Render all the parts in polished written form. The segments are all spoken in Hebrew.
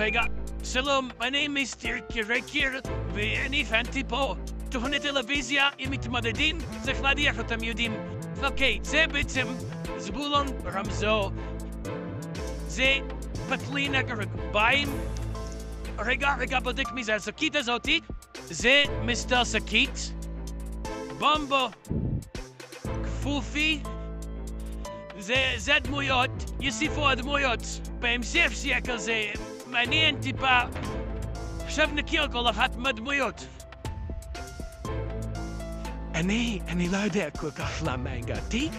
רגע, שלום, my name is טירקי רקיר, ואני הכנתי פה תוכנית טלוויזיה עם מתמודדים, צריך להדיח אותם יודעים. אוקיי, זה בעצם זבולון רמזור. זה פטלין הגרביים. רגע, בודק מי זה השקית הזאתי. זה מיסטר שקית. בומבו. כפופי. זה הדמויות. יוסיפו הדמויות. בהמשך שיהיה כזה מעניין טיפה. עכשיו נכיר כל אחת מהדמויות. אני לא יודע כל כך למה הגעתי.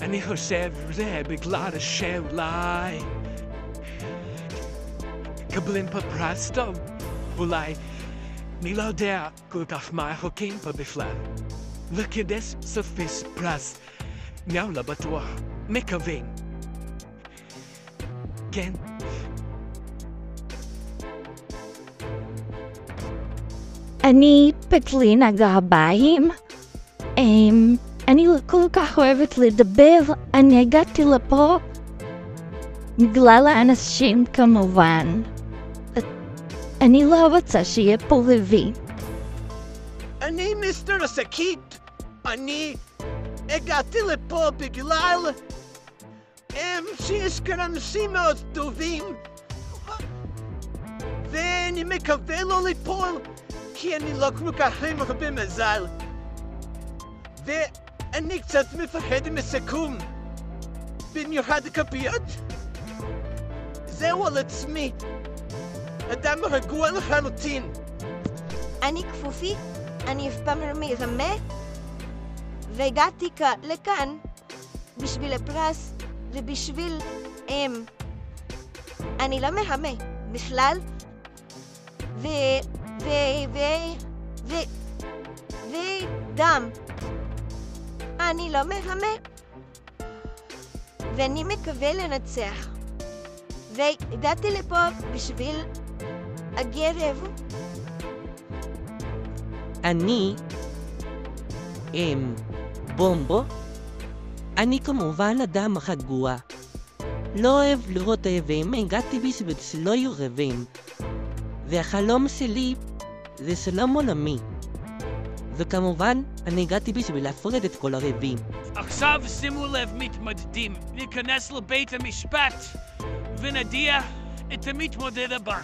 אני חושב זה בגלל שאולי קבלים פה פרס טוב. אולי אני לא יודע כל כך מה החוקים פה בכלל. וכדי סופס פרס, אני לא בטוח, מקווים. כן. אני פטלין הגרביים. אני כל כך אוהבת לדבר. אני הגעתי לפה בגלל האנשים כמובן. אני לא רוצה שיהיה פה לוי. אני מיסטר השקית. אני הגעתי לפה בגלל שיש כאן אנשים מאוד טובים ואני מקווה לא ליפול כי אני לא כל כך הרבה מזל ואני קצת מפחד מסיכון במיוחד הכפיות. זהו על עצמי, אדם רגוע לחלוטין. אני כפופי, אני אף פעם לא מרמה והגעתי לכאן בשביל הפרס ובשביל אני לא מרמה בכלל ודם אני לא מרמה ואני מקווה לנצח והגעתי לפה בשביל הגרב. אני בומבו. אני כמובן אדם רגוע. לא אוהב לראות רעבים, הגעתי בשביל שלא יהיו רעבים. והחלום שלי זה שלום עולמי. וכמובן, אני הגעתי בשביל להפריד את כל הרעבים. עכשיו שימו לב מתמודדים, ניכנס לבית המשפט ונדיח את המתמודד הבא.